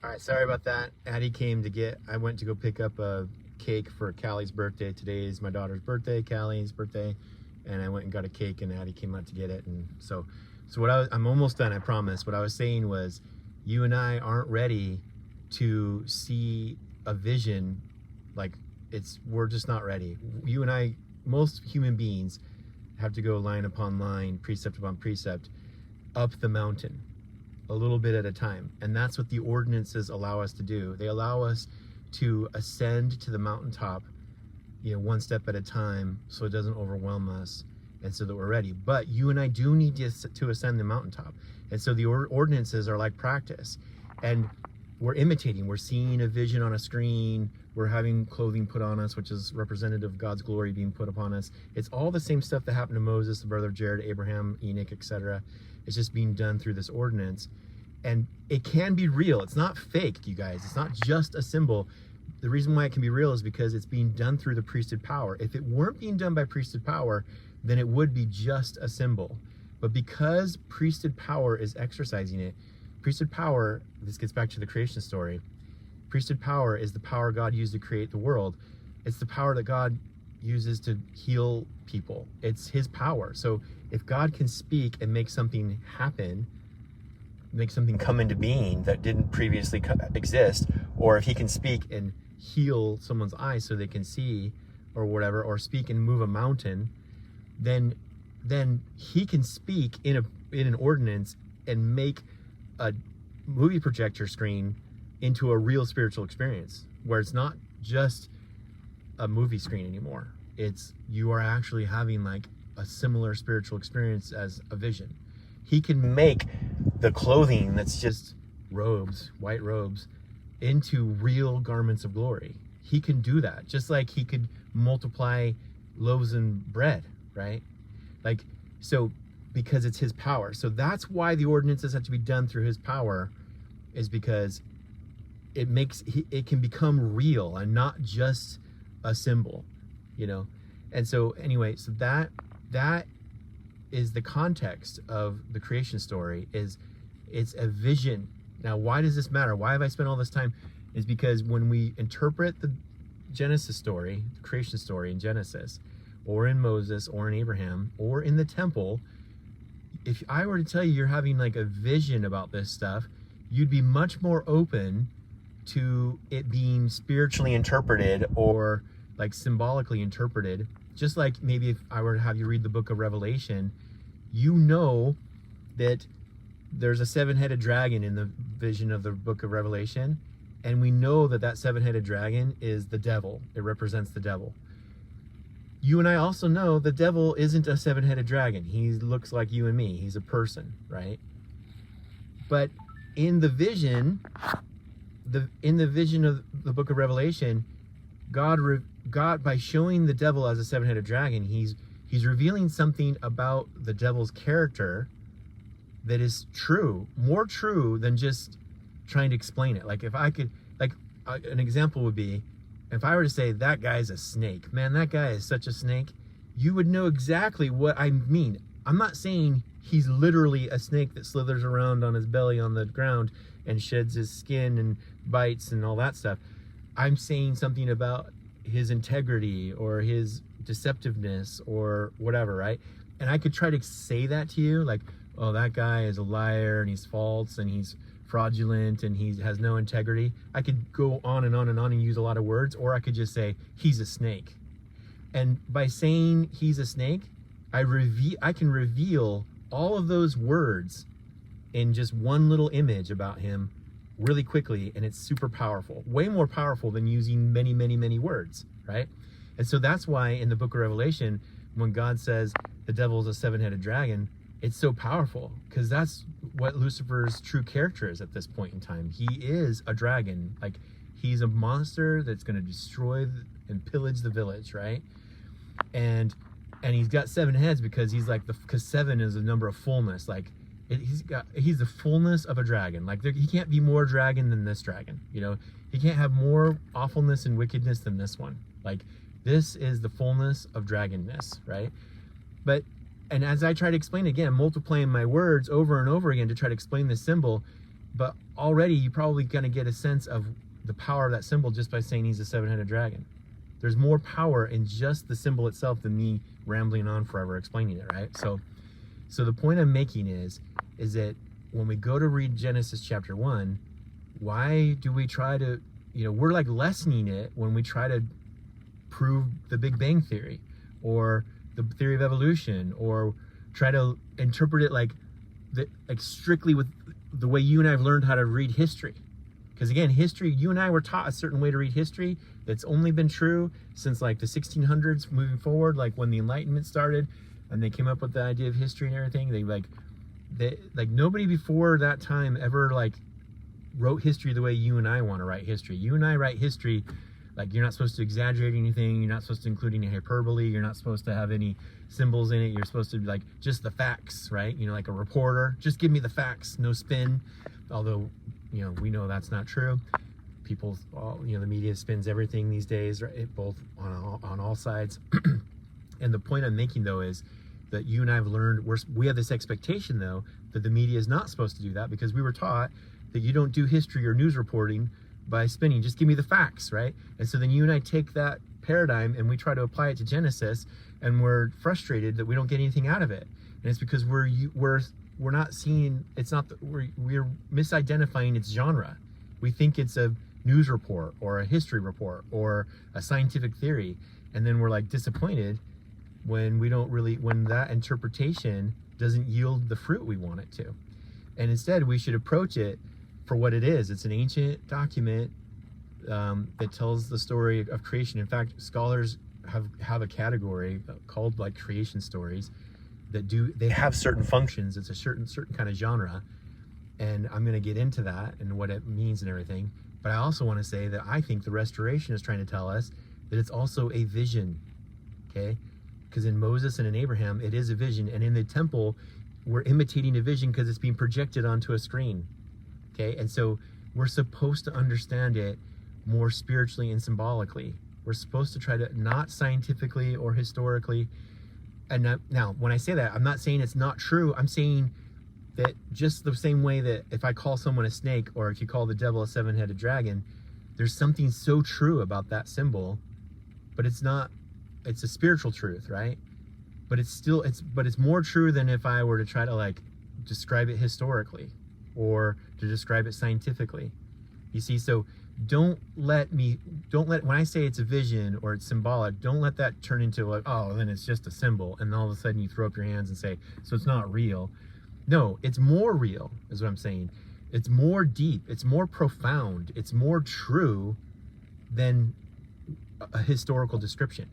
All right, sorry about that. Addie came to I went to go pick up a cake for Callie's birthday. Today is my daughter's birthday, Callie's birthday, and I went and got a cake, and Addie came out to get it. And so I'm almost done, I promise. What I was saying was, you and I aren't ready to see a vision. Like, we're just not ready. You and I, most human beings, have to go line upon line, precept upon precept, up the mountain, a little bit at a time. And that's what the ordinances allow us to do. They allow us to ascend to the mountaintop, one step at a time, so it doesn't overwhelm us, and so that we're ready. But you and I do need to ascend the mountaintop. And so the ordinances are like practice. And we're imitating. We're seeing a vision on a screen. We're having clothing put on us, which is representative of God's glory being put upon us. It's all the same stuff that happened to Moses, the brother of Jared, Abraham, Enoch, etc. It's just being done through this ordinance. And it can be real. It's not fake, you guys. It's not just a symbol. The reason why it can be real is because it's being done through the priesthood power. If it weren't being done by priesthood power, then it would be just a symbol. But because priesthood power is exercising it, priesthood power, this gets back to the creation story, priesthood power is the power God used to create the world. It's the power that God uses to heal people. It's his power. So if God can speak and make something happen, make something come into being that didn't previously exist, or if he can speak and heal someone's eyes so they can see, or whatever, or speak and move a mountain, then he can speak in an ordinance and make a movie projector screen into a real spiritual experience, where it's not just a movie screen anymore. You are actually having like a similar spiritual experience as a vision. He can make the clothing that's just robes, white robes, into real garments of glory. He can do that, just like he could multiply loaves and bread, right? Like, so, because it's his power. So that's why the ordinances have to be done through his power, is because it can become real and not just a symbol, And so anyway, so that is the context of the creation story. It's a vision. Now, why does this matter? Why have I spent all this time? Is because when we interpret the Genesis story, the creation story in Genesis, or in Moses, or in Abraham, or in the temple, if I were to tell you you're having like a vision about this stuff, you'd be much more open to it being spiritually interpreted or like symbolically interpreted. Just like maybe if I were to have you read the book of Revelation, you know that there's a seven-headed dragon in the vision of the book of Revelation, and we know that seven-headed dragon is the devil. It represents the devil. You and I also know the devil isn't a seven-headed dragon. He looks like you and me. He's a person, right? But in the vision, of the book of Revelation, God, by showing the devil as a seven-headed dragon, he's revealing something about the devil's character that is true, more true than just trying to explain it. Like, if I could, an example would be, if I were to say that guy's a snake, man, that guy is such a snake, you would know exactly what I mean. I'm not saying he's literally a snake that slithers around on his belly on the ground and sheds his skin and bites and all that stuff. I'm saying something about his integrity or his deceptiveness or whatever, right? And I could try to say that to you, like, oh, that guy is a liar and he's false and he's fraudulent and he has no integrity. I could go on and on and on and use a lot of words, or I could just say he's a snake. And by saying he's a snake, I can reveal all of those words in just one little image about him really quickly, and it's super powerful, way more powerful than using many, many, many words, right? And so that's why in the book of Revelation, when God says the devil is a seven-headed dragon, it's so powerful, because that's what Lucifer's true character is at this point in time. He is a dragon. Like, he's a monster that's going to destroy and pillage the village, right? And he's got seven heads because because seven is a number of fullness. Like, he's the fullness of a dragon. Like, he can't be more dragon than this dragon. He can't have more awfulness and wickedness than this one. Like, this is the fullness of dragonness, right? And as I try to explain again, multiplying my words over and over again to try to explain this symbol, But already you're probably going to get a sense of the power of that symbol just by saying he's a seven-headed dragon. There's more power in just the symbol itself than me rambling on forever explaining it, right? So the point I'm making is that when we go to read Genesis chapter 1, why do we try to, we're like lessening it when we try to prove the Big Bang Theory or the theory of evolution, or try to interpret it like strictly with the way you and I have learned how to read history. Because again, history, you and I were taught a certain way to read history that's only been true since like the 1600s moving forward, like when the Enlightenment started and they came up with the idea of history and everything. They nobody before that time ever like wrote history the way you and I want to write history. You and I write history like you're not supposed to exaggerate anything, you're not supposed to include any hyperbole, you're not supposed to have any symbols in it, you're supposed to be like just the facts, right? Like a reporter, just give me the facts, no spin. Although, we know that's not true. People, the media spins everything these days, right? Both on all sides. And the point I'm making though is that you and I have learned, we have this expectation though, that the media is not supposed to do that, because we were taught that you don't do history or news reporting by spinning, just give me the facts, right? And so then you and I take that paradigm and we try to apply it to Genesis, and we're frustrated that we don't get anything out of it. And it's because we're not seeing, we're misidentifying its genre. We think it's a news report or a history report or a scientific theory, and then we're like disappointed when when that interpretation doesn't yield the fruit we want it to. And instead we should approach it for what it is. It's an ancient document that tells the story of creation. In fact, scholars have a category called like creation stories they have certain functions. It's a certain kind of genre, and I'm going to get into that and what it means and everything. But I also want to say that I think the restoration is trying to tell us that it's also a vision, okay? Because in Moses and in Abraham, it is a vision, and in the temple, we're imitating a vision because it's being projected onto a screen, okay? And so we're supposed to understand it more spiritually and symbolically. We're supposed to try to, not scientifically or historically. And now, when I say that, I'm not saying it's not true. I'm saying that just the same way that if I call someone a snake, or if you call the devil a seven-headed dragon, there's something so true about that symbol, but it's a spiritual truth, right? But it's more true than if I were to try to like describe it historically or to describe it scientifically. You see, so don't let when I say it's a vision or it's symbolic, don't let that turn into like, oh, then it's just a symbol, and all of a sudden you throw up your hands and say, so it's not real. No, it's more real, is what I'm saying. It's more deep, it's more profound, it's more true than a historical description.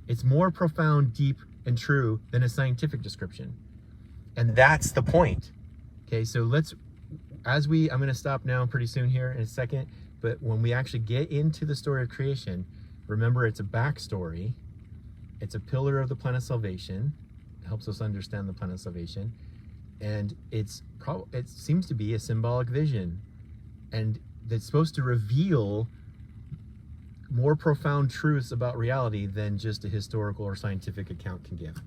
It's more profound, deep, and true than a scientific description. And that's the point. Okay, so I'm going to stop now pretty soon here in a second, but when we actually get into the story of creation, remember it's a backstory. It's a pillar of the plan of salvation. It helps us understand the plan of salvation. And it seems to be a symbolic vision. And it's supposed to reveal more profound truths about reality than just a historical or scientific account can give.